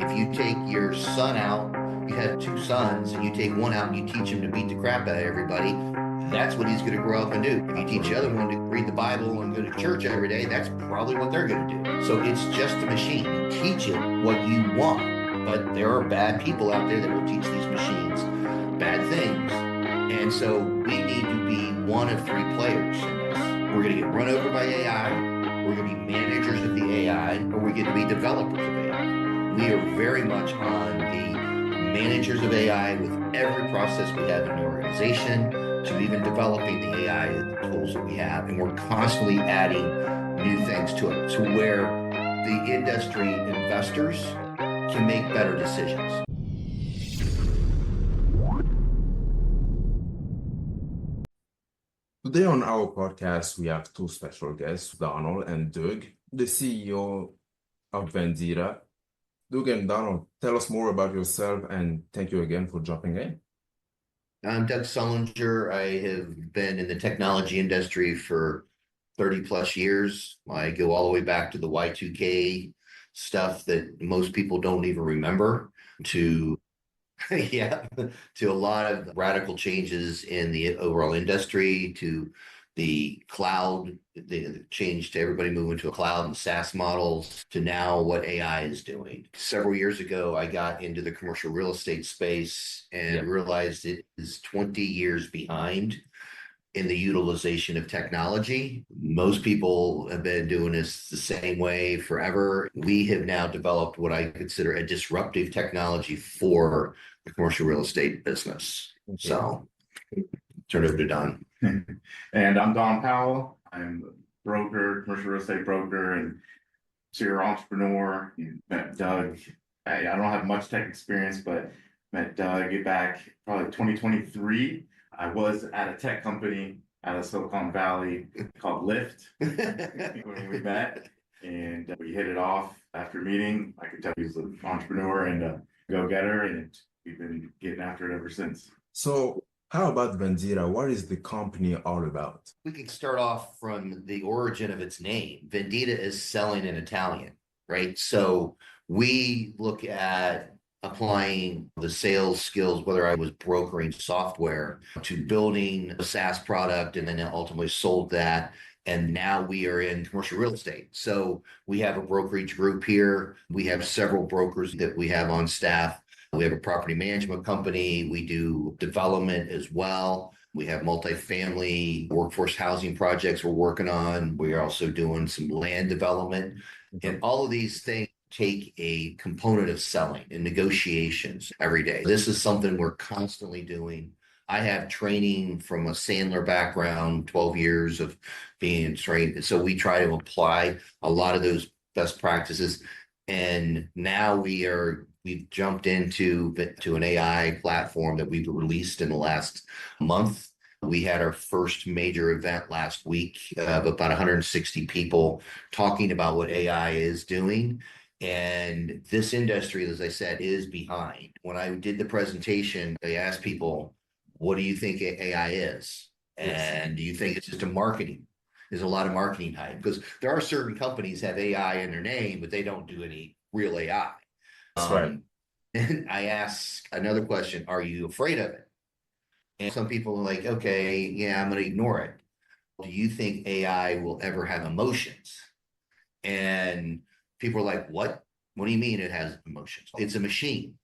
If you take your son out, you have two sons, and you take one out and you teach him to beat the crap out of everybody, that's what he's going to grow up and do. If you teach the other one to read the Bible and go to church every day, that's probably what they're going to do. So it's just a machine. You teach it what you want, but there are bad people out there that will teach these machines bad things. And so we need to be one of three players in this. We're going to get run over by AI, we're going to be managers of the AI, or we're going to be developers of AI. We are very much on the managers of AI with every process we have in the organization, to even developing the AI tools that we have. And we're constantly adding new things to it, to where the industry investors can make better decisions. Today on our podcast, we have two special guests, Donald and Doug, the CEO of Vendita. Doug and Donald, tell us more about yourself, and thank you again for jumping in. I'm Doug Sullinger. I have been in the technology industry for 30 plus years. I go all the way back to the Y2K stuff that most people don't even remember, to to a lot of radical changes in the overall industry, to the cloud, the change to everybody moving to a cloud and SaaS models, to now what AI is doing. Several years ago, I got into the commercial real estate space and realized it is 20 years behind in the utilization of technology. Most people have been doing this the same way forever. We have now developed what I consider a disruptive technology for the commercial real estate business. Okay. So turn it over to Don. And I'm Donald Powell. I'm a broker, commercial real estate broker, and serial entrepreneur. You met Doug. I don't have much tech experience, but met Doug back probably 2023. I was at a tech company out of Silicon Valley called Lyft when we met, and we hit it off after meeting. I could tell he was an entrepreneur and a go-getter, and we've been getting after it ever since. So how about Vendita? What is the company all about? We can start off from the origin of its name. Vendita is selling in Italian, right? So we look at applying the sales skills, whether I was brokering software to building a SaaS product, and then ultimately sold that. And now we are in commercial real estate. So we have a brokerage group here. We have several brokers that we have on staff. We have a property management company. We do development as well. We have multifamily workforce housing projects we're working on. We are also doing some land development. And all of these things take a component of selling and negotiations every day. This is something we're constantly doing. I have training from a Sandler background, 12 years of being trained. So we try to apply a lot of those best practices. And now we've jumped into an AI platform that we've released in the last month. We had our first major event last week of about 160 people talking about what AI is doing. And this industry, as I said, is behind. When I did the presentation, I asked people, what do you think AI is? And do you think it's just a marketing? There's a lot of marketing hype, because there are certain companies have AI in their name, but they don't do any real AI. That's right. And I asked another question, are you afraid of it? And some people are like, okay, yeah, I'm going to ignore it. Do you think AI will ever have emotions? And people are like, what? What do you mean it has emotions? It's a machine.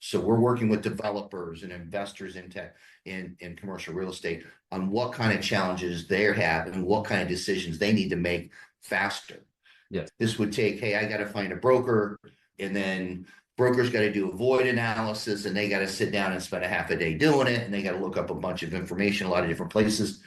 So we're working with developers and investors in tech, in commercial real estate, on what kind of challenges they're having and what kind of decisions they need to make faster. Yes. This would take, hey, I got to find a broker, and then broker's got to do a void analysis, and they got to sit down and spend a half a day doing it, and they got to look up a bunch of information, a lot of different places.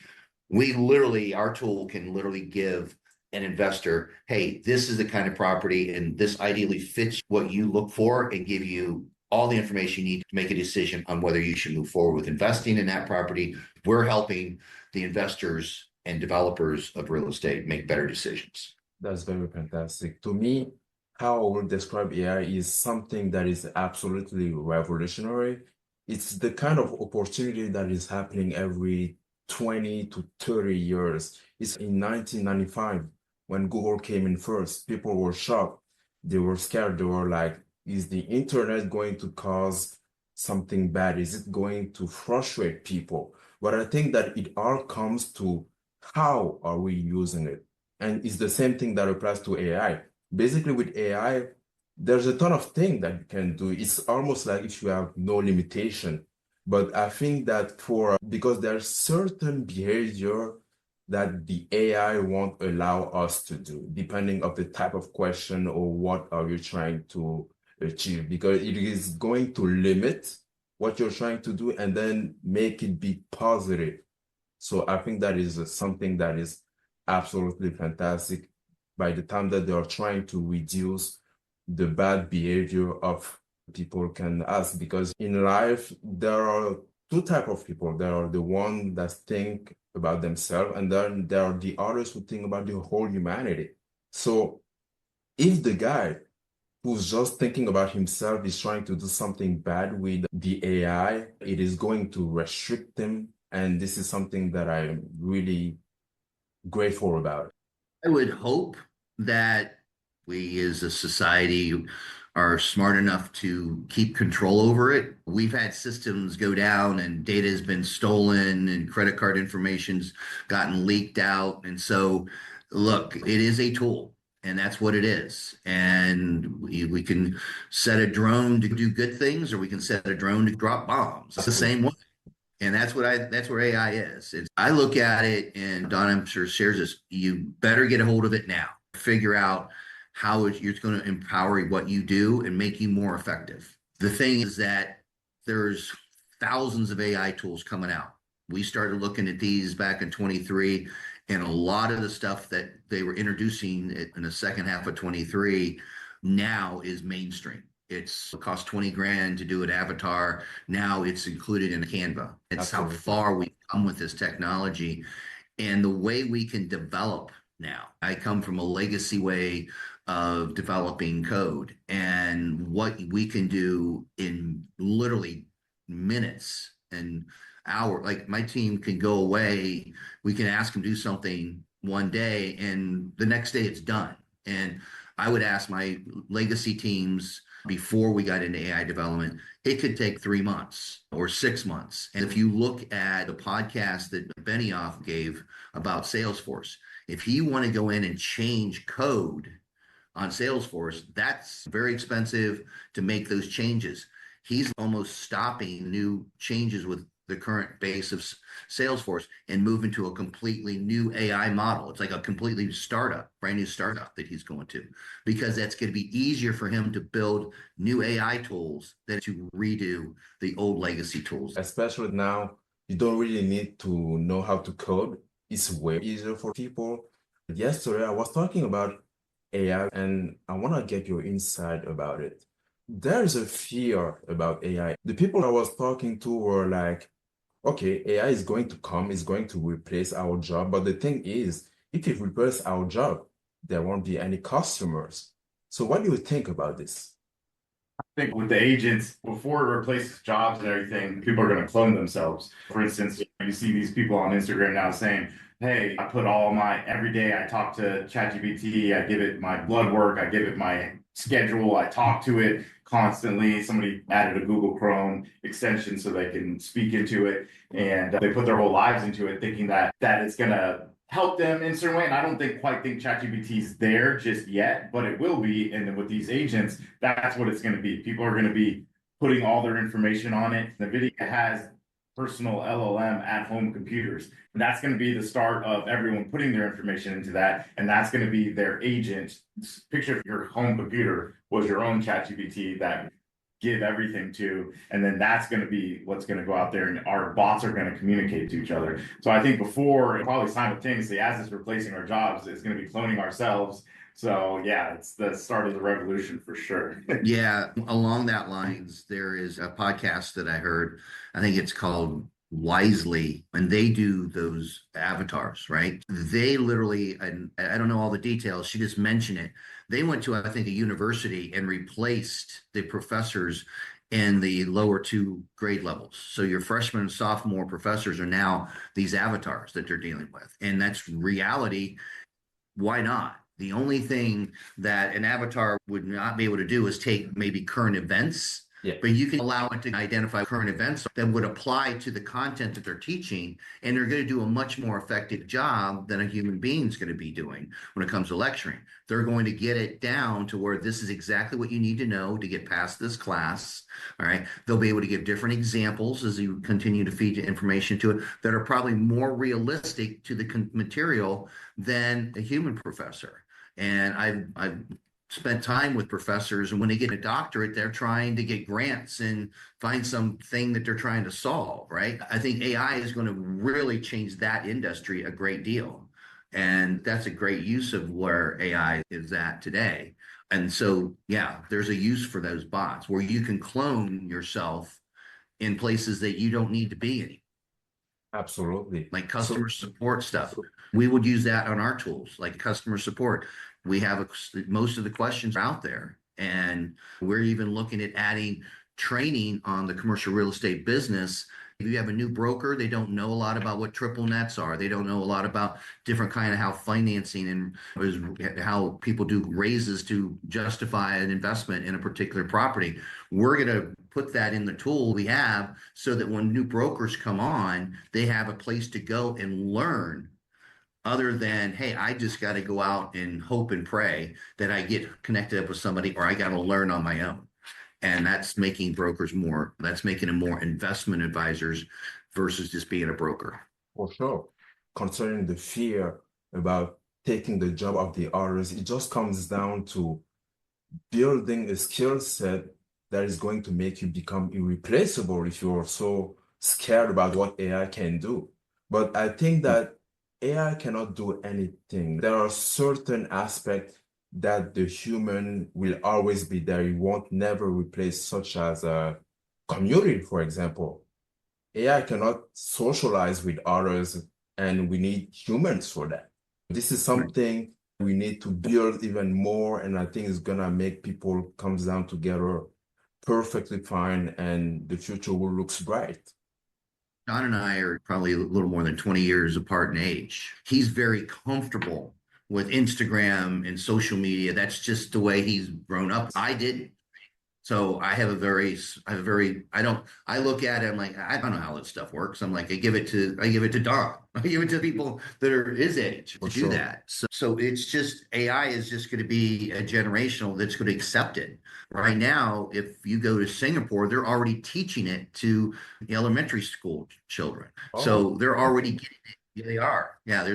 Our tool can literally give an investor, hey, this is the kind of property, and this ideally fits what you look for, and give you all the information you need to make a decision on whether you should move forward with investing in that property. We're helping the investors and developers of real estate make better decisions. That's very fantastic. To me, how I would describe AI is something that is absolutely revolutionary. It's the kind of opportunity that is happening every 20 to 30 years. It's in 1995 when Google came in first. People were shocked. They were scared. They were like, Is the internet going to cause something bad? Is it going to frustrate people? But I think that it all comes to how are we using it? And it's the same thing that applies to AI. Basically, with AI, there's a ton of things that you can do. It's almost like if you have no limitation. But I think that because there's certain behavior that the AI won't allow us to do, depending of the type of question or what are you trying to achieve, because it is going to limit what you're trying to do and then make it be positive. So I think that is something that is absolutely fantastic by the time that they are trying to reduce the bad behavior of people can ask. Because in life, there are two types of people. There are the ones that think about themselves, and then there are the others who think about the whole humanity. So if the guy who's just thinking about himself is trying to do something bad with the AI, it is going to restrict him. And this is something that I'm really grateful about. I would hope that we as a society are smart enough to keep control over it. We've had systems go down and data has been stolen and credit card information's gotten leaked out. And so, look, it is a tool and that's what it is. And we can set a drone to do good things or we can set a drone to drop bombs. It's the same way. And that's where AI is. I look at it, and Don, I'm sure shares this. You better get a hold of it now. Figure out how you're going to empower what you do and make you more effective. The thing is that there's thousands of AI tools coming out. We started looking at these back in 23, and a lot of the stuff that they were introducing in the second half of 23 now is mainstream. It costs 20 grand to do an avatar. Now it's included in Canva. It's Absolutely. how far we've come with this technology and the way we can develop now. I come from a legacy way of developing code and what we can do in literally minutes and hours. Like my team can go away. We can ask them to do something one day and the next day it's done. And I would ask my legacy teams before we got into AI development, it could take 3 months or 6 months. And if you look at the podcast that Benioff gave about Salesforce, if you want to go in and change code on Salesforce, that's very expensive to make those changes. He's almost stopping new changes with the current base of Salesforce and moving to a completely new AI model. It's like a completely brand new startup that he's going to, because that's going to be easier for him to build new AI tools than to redo the old legacy tools. Especially now, you don't really need to know how to code. It's way easier for people. Yesterday, I was talking about AI, and I want to get your insight about it. There's a fear about AI. The people I was talking to were like, okay, AI is going to come, it's going to replace our job. But the thing is, if it replaces our job, there won't be any customers. So what do you think about this? I think with the agents, before it replaces jobs and everything, people are going to clone themselves. For instance, you see these people on Instagram now saying, hey, I put every day I talk to ChatGPT, I give it my blood work, I give it my schedule, I talk to it constantly. Somebody added a Google Chrome extension so they can speak into it, and they put their whole lives into it thinking that it's going to help them in a certain way. And I don't quite think ChatGPT is there just yet, but it will be. And then with these agents, that's what it's going to be. People are going to be putting all their information on it. NVIDIA has personal LLM at home computers. And that's going to be the start of everyone putting their information into that. And that's going to be their agent. Picture if your home computer was your own ChatGPT that give everything to, and then that's going to be what's going to go out there, and our bots are going to communicate to each other. So I think before, probably simultaneously, as it's replacing our jobs, it's going to be cloning ourselves. So yeah, it's the start of the revolution for sure. Yeah, along that lines, there is a podcast that I heard. I think it's called Wisely, and they do those avatars, right? They literally, and I don't know all the details, she just mentioned it. They went to, I think, a university and replaced the professors in the lower 2 grade levels. So your freshman and sophomore professors are now these avatars that they're dealing with. And that's reality. Why not? The only thing that an avatar would not be able to do is take maybe current events, Yeah. but you can allow it to identify current events that would apply to the content that they're teaching, and they're going to do a much more effective job than a human being is going to be doing when it comes to lecturing. They're going to get it down to where this is exactly what you need to know to get past this class. All right. They'll be able to give different examples as you continue to feed information to it that are probably more realistic to the material than a human professor. And I've spent time with professors, and when they get a doctorate, they're trying to get grants and find something that they're trying to solve, right? I think AI is going to really change that industry a great deal. And that's a great use of where AI is at today. And so, yeah, there's a use for those bots where you can clone yourself in places that you don't need to be in, Absolutely. like customer support stuff. We would use that on our tools, like customer support. We have most of the questions out there, and we're even looking at adding training on the commercial real estate business. If you have a new broker, they don't know a lot about what triple nets are. They don't know a lot about different kind of how financing and how people do raises to justify an investment in a particular property. We're going to put that in the tool we have so that when new brokers come on, they have a place to go and learn, other than, hey, I just got to go out and hope and pray that I get connected up with somebody, or I got to learn on my own. And that's making that's making them more investment advisors versus just being a broker. For sure. Concerning the fear about taking the job of the others, it just comes down to building a skill set that is going to make you become irreplaceable if you're so scared about what AI can do. But I think that AI cannot do anything. There are certain aspects that the human will always be there. It won't never replace, such as a community, for example. AI cannot socialize with others, and we need humans for that. This is something we need to build even more, and I think it's gonna make people come down together perfectly fine, and the future will look bright. John and I are probably a little more than 20 years apart in age. He's very comfortable with Instagram and social media. That's just the way he's grown up. I didn't. So I look at it, I'm like, I don't know how this stuff works. I'm like, I give it to Don. I give it to people that are his age to do that. So it's just, AI is just going to be a generational that's going to accept it. Right now, if you go to Singapore, they're already teaching it to the elementary school children. So they're already getting it. Yeah, they are. Yeah,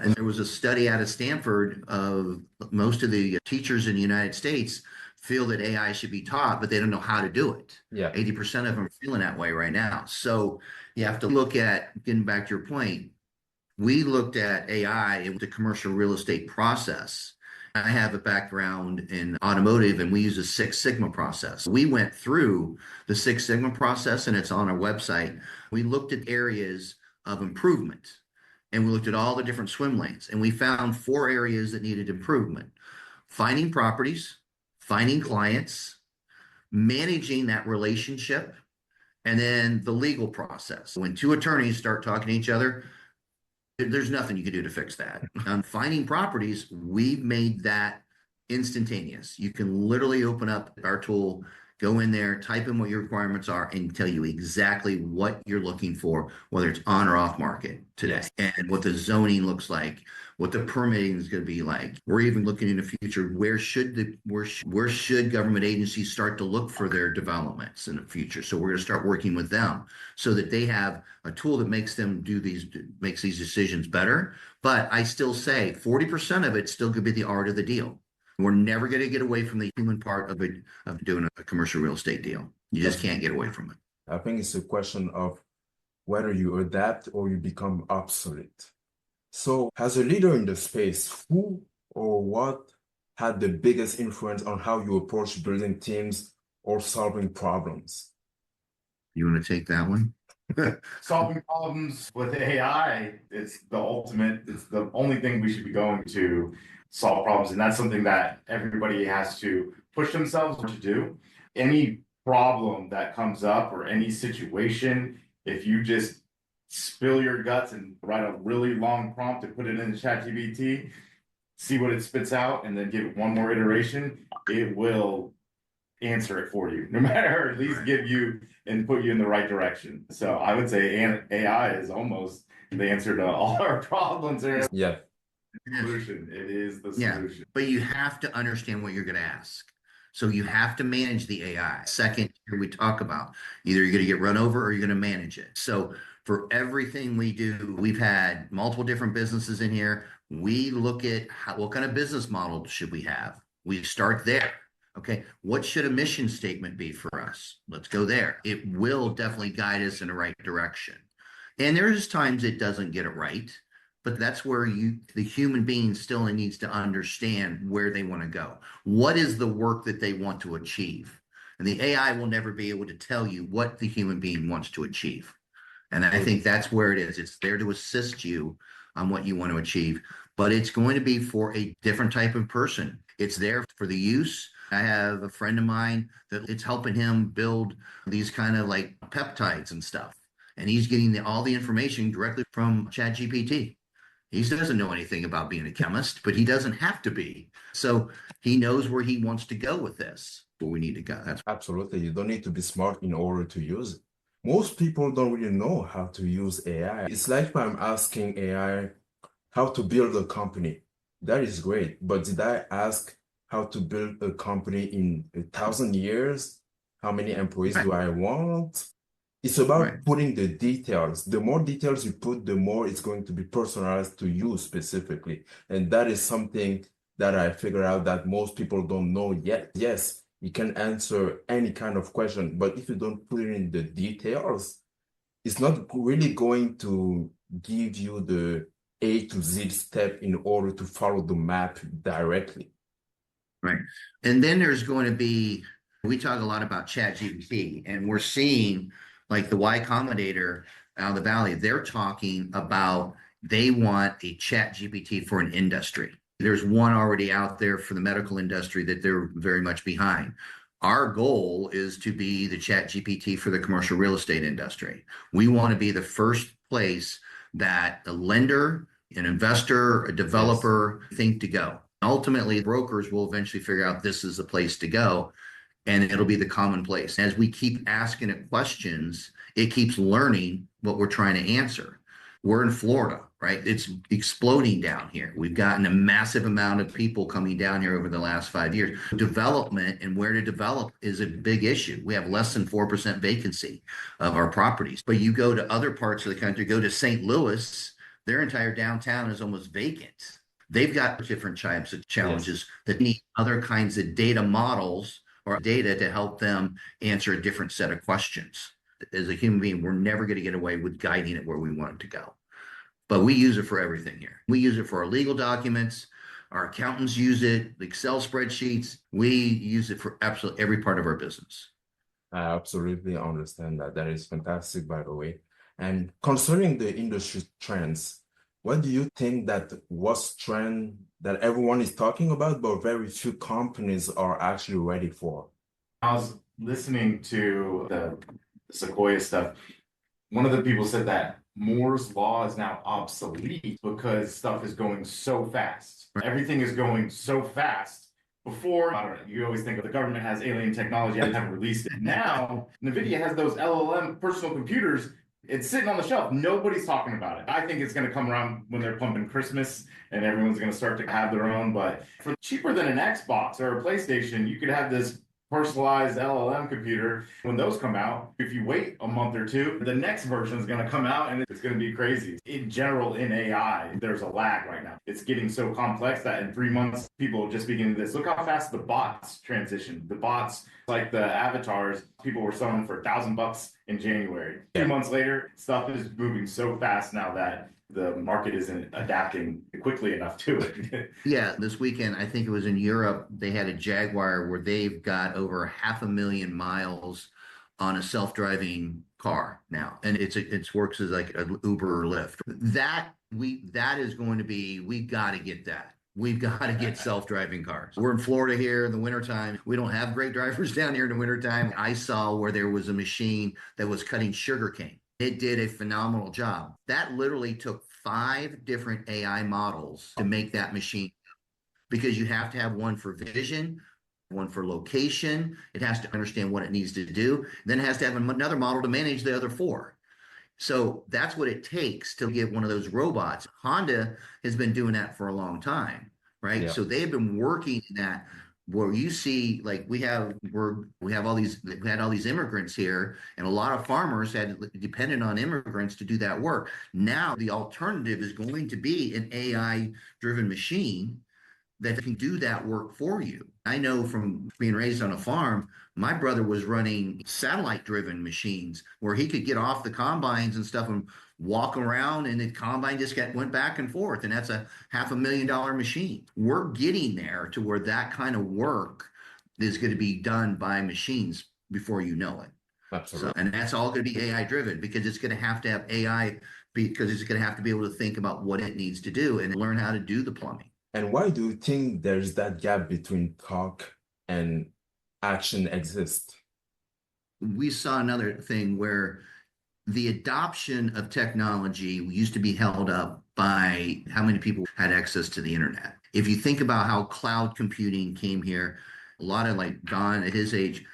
and there was a study out of Stanford of most of the teachers in the United States feel that AI should be taught, but they don't know how to do it. Yeah. 80% of them are feeling that way right now. So you have to look at, getting back to your point, we looked at AI in the commercial real estate process. I have a background in automotive, and we use a Six Sigma process. We went through the Six Sigma process, and it's on our website. We looked at areas of improvement, and we looked at all the different swim lanes, and we found 4 areas that needed improvement: finding properties, finding clients, managing that relationship, and then the legal process. When 2 attorneys start talking to each other, there's nothing you can do to fix that. On finding properties, we've made that instantaneous. You can literally open up our tool, go in there, type in what your requirements are, and tell you exactly what you're looking for, whether it's on or off market today, and what the zoning looks like, what the permitting is going to be like. We're even looking in the future, where should government agencies start to look for their developments in the future? So we're going to start working with them so that they have a tool that makes these decisions better. But I still say 40% of it's still going to be the art of the deal. We're never going to get away from the human part of doing a commercial real estate deal. You just can't get away from it. I think it's a question of whether you adapt or you become obsolete. So, as a leader in the space, who or what had the biggest influence on how you approach building teams or solving problems? You want to take that one? Solving problems with AI, it's the ultimate, it's the only thing we should be going to solve problems. And that's something that everybody has to push themselves to do. Any problem that comes up or any situation, if you just spill your guts and write a really long prompt and put it in the ChatGPT, see what it spits out, and then give it one more iteration, it will answer it for you, no matter, at least give you and put you in the right direction. So I would say AI is almost the answer to all our problems. Yeah, Solution. It is the Yeah, solution. but you have to understand what you're going to ask. So you have to manage the AI. Second, here we talk about either you're going to get run over or you're going to manage it. So for everything we do, we've had multiple different businesses in here. We look at what kind of business model should we have? We start there. Okay, what should a mission statement be for us? Let's go there. It will definitely guide us in the right direction. And there's times it doesn't get it right, but that's where the human being still needs to understand where they want to go. What is the work that they want to achieve? And the AI will never be able to tell you what the human being wants to achieve. And I think that's where it is. It's there to assist you on what you want to achieve, but it's going to be for a different type of person. It's there for the use. I have a friend of mine that it's helping him build these kind of like peptides and stuff. And he's getting all the information directly from ChatGPT. He doesn't know anything about being a chemist, but he doesn't have to be. So he knows where he wants to go with this, where we need to go. That's absolutely. You don't need to be smart in order to use it. Most people don't really know how to use AI. It's like I'm asking AI how to build a company. That is great. But did I ask how to build a company in 1,000 years? How many employees do I want? It's about putting the details. The more details you put, the more it's going to be personalized to you specifically. And that is something that I figured out that most people don't know yet. Yes, you can answer any kind of question, but if you don't put it in the details, it's not really going to give you the A to Z step in order to follow the map directly. right. And then there's going to be, we talk a lot about ChatGPT, and we're seeing like the Y Combinator out of the Valley, they're talking about they want a ChatGPT for an industry. There's one already out there for the medical industry that they're very much behind. Our goal is to be the ChatGPT for the commercial real estate industry. We want to be the first place that a lender, an investor, a developer think to go. Ultimately, brokers will eventually figure out this is the place to go, and it'll be the commonplace. As we keep asking it questions, it keeps learning what we're trying to answer. We're in Florida, right? It's exploding down here. We've gotten a massive amount of people coming down here over the last 5 years. Development and where to develop is a big issue. We have less than 4% vacancy of our properties. But you go to other parts of the country, go to St. Louis, their entire downtown is almost vacant. They've got different types of challenges that need other kinds of data models or data to help them answer a different set of questions. As a human being, we're never going to get away with guiding it where we want it to go. But we use it for everything here. We use it for our legal documents. Our accountants use it, Excel spreadsheets. We use it for absolutely every part of our business. I absolutely understand that. That is fantastic, by the way. And concerning the industry trends, what do you think that was trend that everyone is talking about, but very few companies are actually ready for? I was listening to the Sequoia stuff. One of the people said that Moore's law is now obsolete because stuff is going so fast. Everything is going so fast. Before, I don't know, you always think of the government has alien technology, they haven't released it. Now, NVIDIA has those LLM personal computers. It's sitting on the shelf. Nobody's talking about it. I think it's going to come around when they're pumping Christmas and everyone's going to start to have their own. But for cheaper than an Xbox or a PlayStation, you could have this personalized LLM computer. When those come out, if you wait a month or two, the next version is going to come out and it's going to be crazy. In general, in AI, there's a lag right now. It's getting so complex that in 3 months, people will just begin this. Look how fast the bots transition. The bots, like the avatars, people were selling for $1,000 in January. 2 months later, stuff is moving so fast now that the market isn't adapting quickly enough to it. Yeah, this weekend, I think it was in Europe, they had a Jaguar where they've got over 500,000 miles on a self-driving car now. And it works as like an Uber or Lyft. That is going to be, we've got to get that. We've got to get self-driving cars. We're in Florida here in the wintertime. We don't have great drivers down here in the wintertime. I saw where there was a machine that was cutting sugarcane. It did a phenomenal job. That literally took 5 different AI models to make that machine. because you have to have one for vision, one for location. It has to understand what it needs to do. Then it has to have another model to manage the other four. So that's what it takes to get one of those robots. Honda has been doing that for a long time, right? Yeah. So they've been working in that where you see like we had all these immigrants here, and a lot of farmers had depended on immigrants to do that work. Now the alternative is going to be an AI driven machine that can do that work for you. I know from being raised on a farm, my brother was running satellite driven machines where he could get off the combines and stuff and walk around, and the combine just went back and forth. And that's a $500,000 machine. We're getting there to where that kind of work is going to be done by machines before you know it. Absolutely. So, and that's all going to be AI driven because it's going to have AI because it's going to have to be able to think about what it needs to do and learn how to do the plumbing. And why do you think there's that gap between talk and action exists? We saw another thing where the adoption of technology used to be held up by how many people had access to the internet. If you think about how cloud computing came here, a lot of like Don at his age,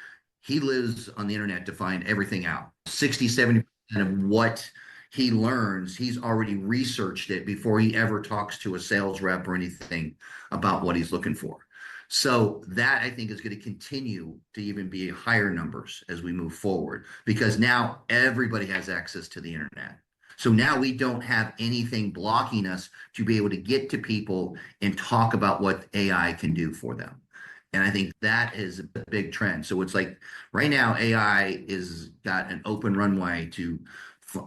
he lives on the internet to find everything out. 60-70% of what he learns, he's already researched it before he ever talks to a sales rep or anything about what he's looking for. So that I think is going to continue to even be higher numbers as we move forward, because now everybody has access to the internet. So now we don't have anything blocking us to be able to get to people and talk about what AI can do for them. And I think that is a big trend. So it's like right now AI is got an open runway to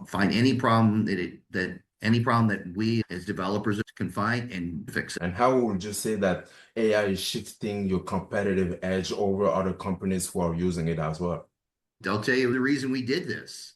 find any problem that we as developers can find and fix it. And how would you say that AI is shifting your competitive edge over other companies who are using it as well? I'll tell you the reason we did this.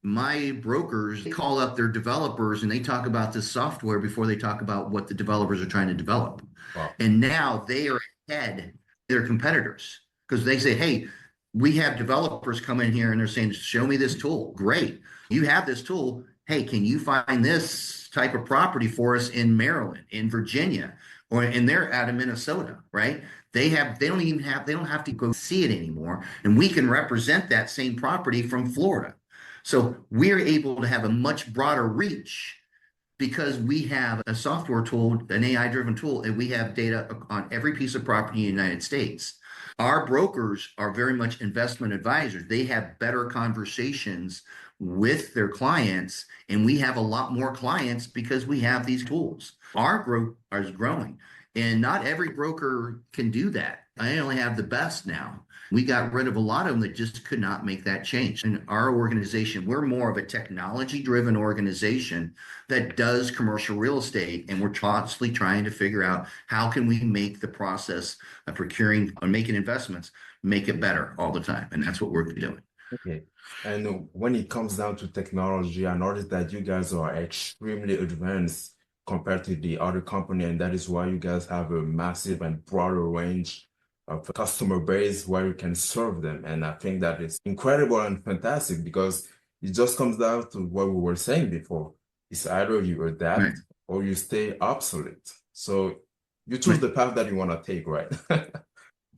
My brokers call up their developers and they talk about this software before they talk about what the developers are trying to develop. Wow. And now they are ahead of their competitors because they say, hey, we have developers come in here and they're saying, show me this tool. Great. You have this tool. Hey, can you find this type of property for us in Maryland, in Virginia, and they're out of Minnesota, right? They don't have to go see it anymore. And we can represent that same property from Florida. So we're able to have a much broader reach because we have a software tool, an AI-driven tool, and we have data on every piece of property in the United States. Our brokers are very much investment advisors. They have better conversations with their clients, and we have a lot more clients because we have these tools. Our growth is growing, and not every broker can do that. I only have the best now. We got rid of a lot of them that just could not make that change. In our organization, we're more of a technology-driven organization that does commercial real estate, and we're constantly trying to figure out how can we make the process of procuring or making investments, make it better all the time. And that's what we're doing. Okay. And when it comes down to technology, I noticed that you guys are extremely advanced compared to the other company, and that is why you guys have a massive and broader range of customer base where you can serve them. And I think that is incredible and fantastic because it just comes down to what we were saying before. It's either you adapt or you stay obsolete. So you choose the path that you want to take, right?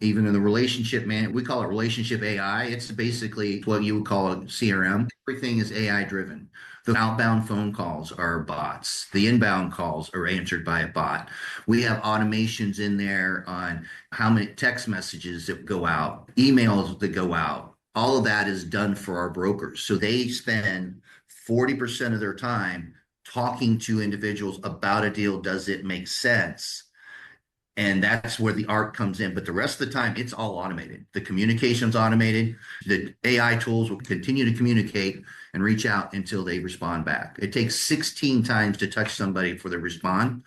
Even in the relationship, we call it relationship AI. It's basically what you would call a CRM. Everything is AI driven. The outbound phone calls are bots. The inbound calls are answered by a bot. We have automations in there on how many text messages that go out, emails that go out. All of that is done for our brokers. So they spend 40% of their time talking to individuals about a deal. Does it make sense? And that's where the art comes in. But the rest of the time, it's all automated. The communication's automated. The AI tools will continue to communicate and reach out until they respond back. It takes 16 times to touch somebody for them to respond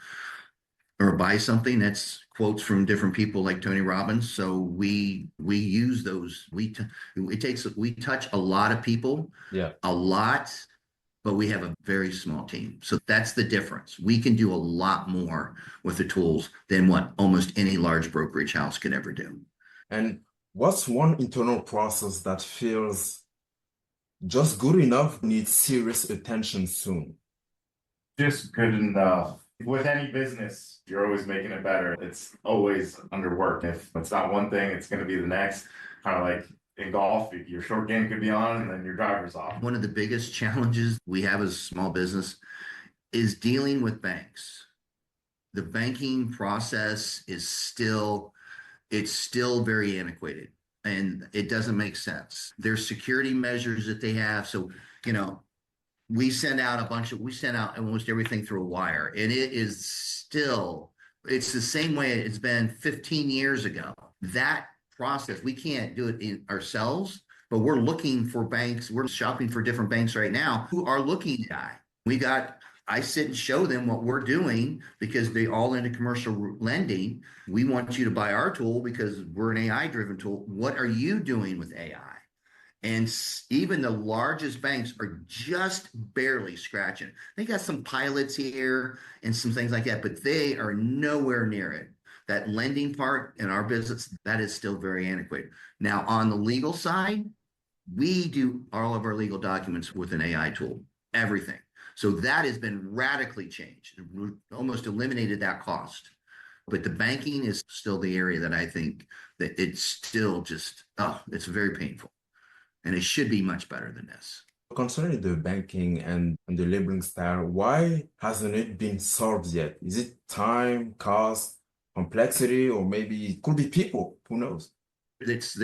or buy something. That's quotes from different people like Tony Robbins. So we use those. We touch a lot of people, a lot, but we have a very small team. So that's the difference. We can do a lot more with the tools than what almost any large brokerage house could ever do. And what's one internal process that feels just good enough, needs serious attention soon? Just good enough. With any business, you're always making it better. It's always underworked. If it's not one thing, it's going to be the next. Kind of like in golf, your short game could be on and then your driver's off. One of the biggest challenges we have as a small business is dealing with banks. The banking process is still very antiquated and it doesn't make sense. There's security measures that they have. So, we send out almost everything through a wire, and it's the same way it's been 15 years ago. That process, we can't do it ourselves, but we're looking for banks. We're shopping for different banks right now who are looking at. I sit and show them what we're doing because they all into commercial lending. We want you to buy our tool because we're an AI driven tool. What are you doing with AI? And even the largest banks are just barely scratching. They got some pilots here and some things like that, but they are nowhere near it. That lending part in our business, that is still very antiquated. Now, on the legal side, we do all of our legal documents with an AI tool, everything. So that has been radically changed, almost eliminated that cost. But the banking is still the area that I think that it's still it's very painful. And it should be much better than this. Concerning the banking and the labeling style, why hasn't it been solved yet? Is it time, cost, complexity, or maybe it could be people? Who knows? It's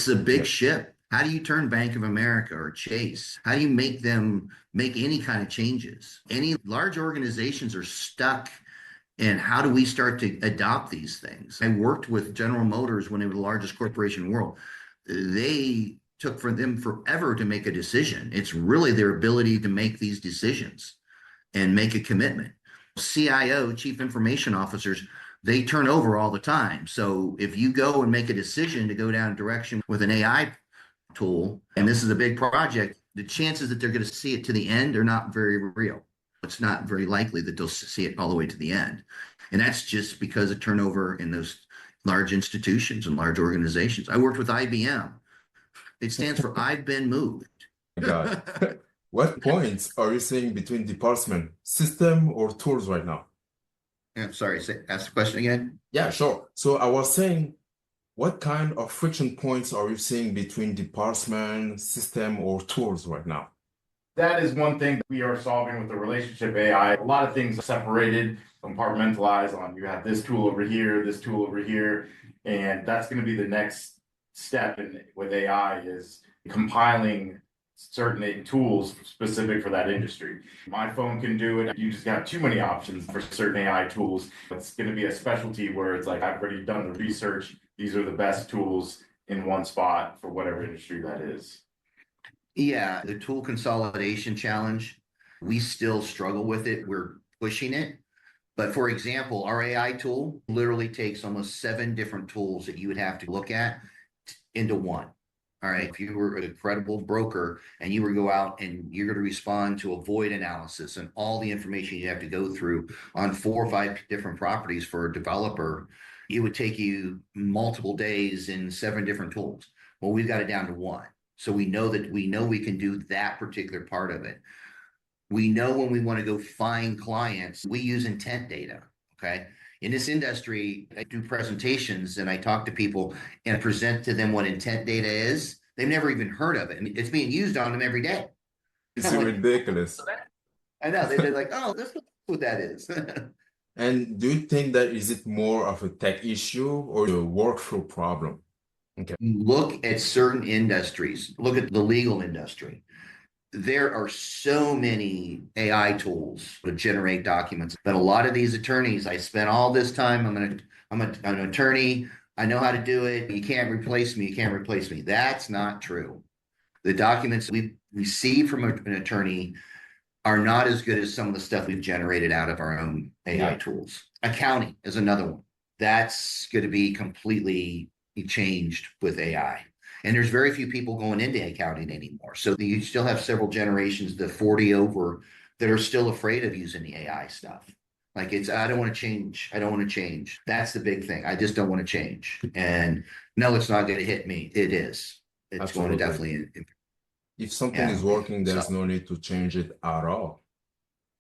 a big ship. How do you turn Bank of America or Chase? How do you make them make any kind of changes? Any large organizations are stuck. And how do we start to adopt these things? I worked with General Motors when they were the largest corporation in the world. They took for them forever to make a decision. It's really their ability to make these decisions and make a commitment. CIO, Chief Information Officers, they turn over all the time. So if you go and make a decision to go down a direction with an AI tool, and this is a big project, the chances that they're going to see it to the end are not very real. It's not very likely that they'll see it all the way to the end. And that's just because of turnover in those large institutions and large organizations. I worked with IBM. It stands for I've been moved. God. What points are you seeing between department, system, or tools right now? I'm sorry, ask the question again. Yeah, sure. So I was saying, what kind of friction points are you seeing between department, system, or tools right now? That is one thing that we are solving with the relationship AI. A lot of things are separated, compartmentalized on you have this tool over here, this tool over here, and that's going to be the next step with AI is compiling certain tools specific for that industry. My phone can do it. You just got too many options for certain AI tools. It's going to be a specialty where it's like, I've already done the research. These are the best tools in one spot for whatever industry that is. Yeah, the tool consolidation challenge, we still struggle with it. We're pushing it. But for example, our AI tool literally takes almost 7 different tools that you would have to look at into one. All right. If you were a credible broker and you were to go out and you're going to respond to a void analysis and all the information you have to go through on 4 or 5 different properties for a developer, it would take you multiple days in 7 different tools. Well, we've got it down to 1. So we know we can do that particular part of it. We know when we want to go find clients, we use intent data. Okay. In this industry, I do presentations and I talk to people and present to them what intent data is. They've never even heard of it. I mean, it's being used on them every day. It's ridiculous. I know. They're like, oh, that's what that is. And do you think that is it more of a tech issue or a workflow problem? Okay. Look at certain industries. Look at the legal industry. There are so many AI tools to generate documents, but a lot of these attorneys, I spent all this time, I'm an attorney, I know how to do it, you can't replace me. That's not true. The documents we receive from an attorney are not as good as some of the stuff we've generated out of our own AI tools. Accounting is another one. That's going to be completely changed with AI. And there's very few people going into accounting anymore. So you still have several generations, the 40 over, that are still afraid of using the AI stuff. Like I don't want to change. I don't want to change. That's the big thing. I just don't want to change. And no, it's not going to hit me. It is. It's Absolutely. going to definitely. If something is working, there's no need to change it at all.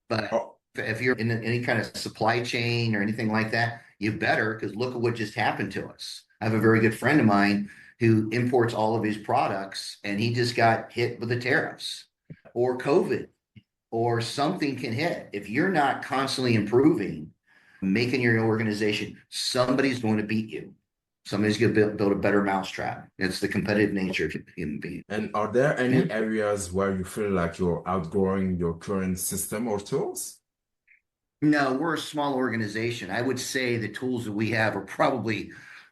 But If you're in any kind of supply chain or anything like that, you better, because look at what just happened to us. I have a very good friend of mine who imports all of his products, and he just got hit with the tariffs or COVID or something can hit. If you're not constantly improving, making your organization, somebody's going to beat you. Somebody's going to build a better mousetrap. It's the competitive nature of human being. And are there any areas where you feel like you're outgrowing your current system or tools? No, we're a small organization. I would say the tools that we have are probably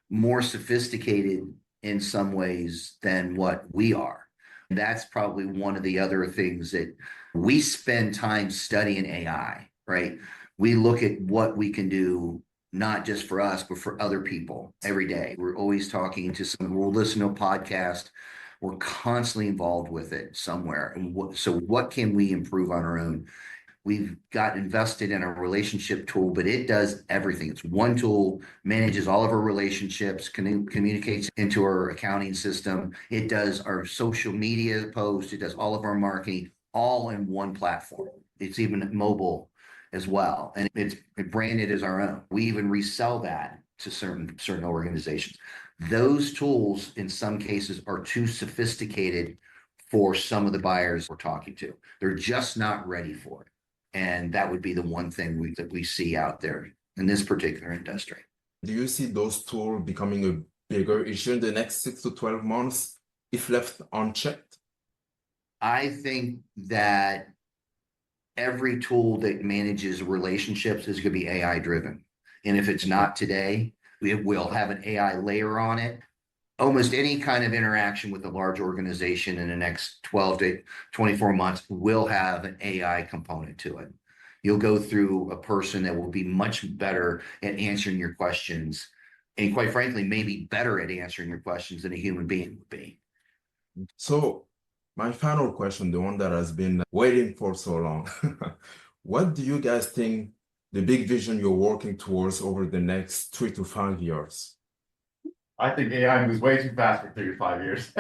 more sophisticated in some ways than what we are. And that's probably one of the other things that we spend time studying AI, right? We look at what we can do, not just for us, but for other people every day. We're always talking to we'll listen to a podcast. We're constantly involved with it somewhere. And so what can we improve on our own? We've got invested in a relationship tool, but it does everything. It's one tool, manages all of our relationships, communicates into our accounting system. It does our social media posts. It does all of our marketing, all in one platform. It's even mobile as well. And it's branded as our own. We even resell that to certain organizations. Those tools, in some cases, are too sophisticated for some of the buyers we're talking to. They're just not ready for it. And that would be the one thing that we see out there in this particular industry. Do you see those tools becoming a bigger issue in the next 6 to 12 months if left unchecked? I think that every tool that manages relationships is going to be AI driven. And if it's not today, we will have an AI layer on it. Almost any kind of interaction with a large organization in the next 12 to 24 months will have an AI component to it. You'll go through a person that will be much better at answering your questions, and quite frankly, maybe better at answering your questions than a human being would be. So my final question, the one that has been waiting for so long. What do you guys think the big vision you're working towards over the next 3 to 5 years? I think AI moves way too fast for 3 to 5 years.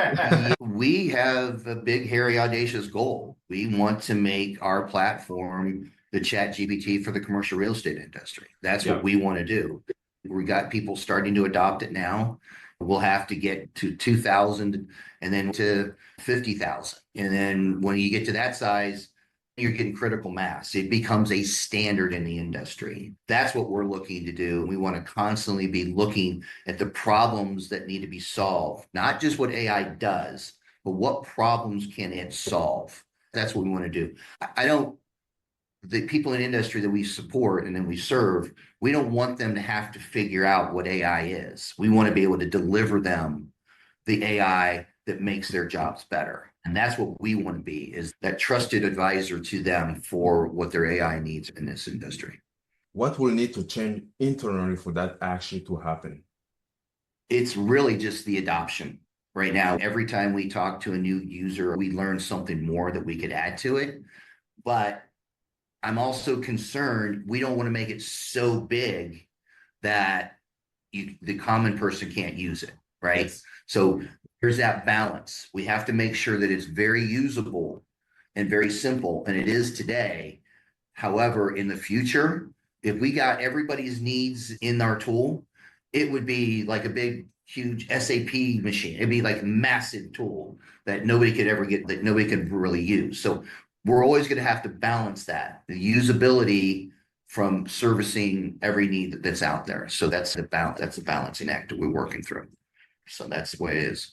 We have a big, hairy, audacious goal. We want to make our platform the chat GPT for the commercial real estate industry. That's what we want to do. We got people starting to adopt it now. We'll have to get to 2,000 and then to 50,000. And then when you get to that size, you're getting critical mass. It becomes a standard in the industry. That's what we're looking to do. We want to constantly be looking at the problems that need to be solved, not just what AI does, but what problems can it solve. That's what we want to do. The people in industry that we support and then we serve, we don't want them to have to figure out what AI is. We want to be able to deliver them the AI that makes their jobs better. And that's what we want to be, is that trusted advisor to them for what their AI needs in this industry. What will need to change internally for that actually to happen? It's really just the adoption. Right now, every time we talk to a new user, we learn something more that we could add to it. But I'm also concerned we don't want to make it so big that the common person can't use it, right? Yes. So there's that balance. We have to make sure that it's very usable and very simple, and it is today. However, in the future, if we got everybody's needs in our tool, it would be like a big, huge SAP machine. It'd be like a massive tool that nobody could ever get, that nobody could really use. So we're always going to have to balance that, the usability from servicing every need that's out there. So that's the balancing act that we're working through. So that's the way it is.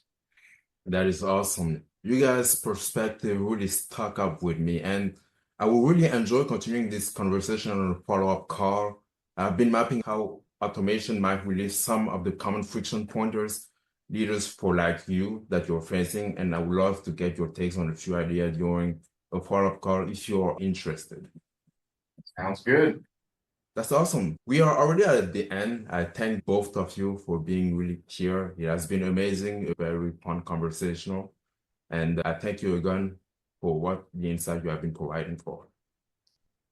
That is awesome. You guys' perspective really stuck up with me, and I will really enjoy continuing this conversation on a follow-up call. I've been mapping how automation might release some of the common friction pointers leaders for like you that you're facing, and I would love to get your takes on a few ideas during a follow-up call if you're interested. Sounds good. That's awesome. We are already at the end. I thank both of you for being really here. It has been amazing, a very fun conversational. And I thank you again for what the insight you have been providing for.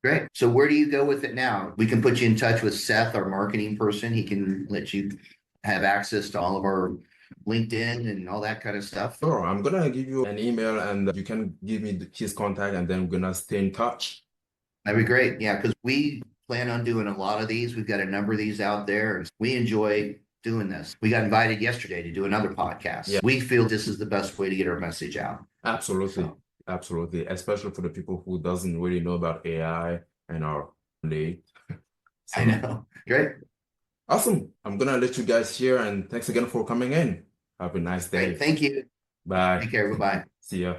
Great. So where do you go with it now? We can put you in touch with Seth, our marketing person. He can let you have access to all of our LinkedIn and all that kind of stuff. Sure. I'm going to give you an email and you can give me his contact, and then we're going to stay in touch. That'd be great. Yeah, because we plan on doing a lot of these. We've got a number of these out there, and we enjoy doing this. We got invited yesterday to do another podcast. Yeah. We feel this is the best way to get our message out. Absolutely. So, Absolutely. Especially for the people who doesn't really know about AI and are late. I know. Great. Awesome. I'm gonna let you guys here, and thanks again for coming in. Have a nice day. Great. Thank you. Bye. Take care. Bye-bye. See ya.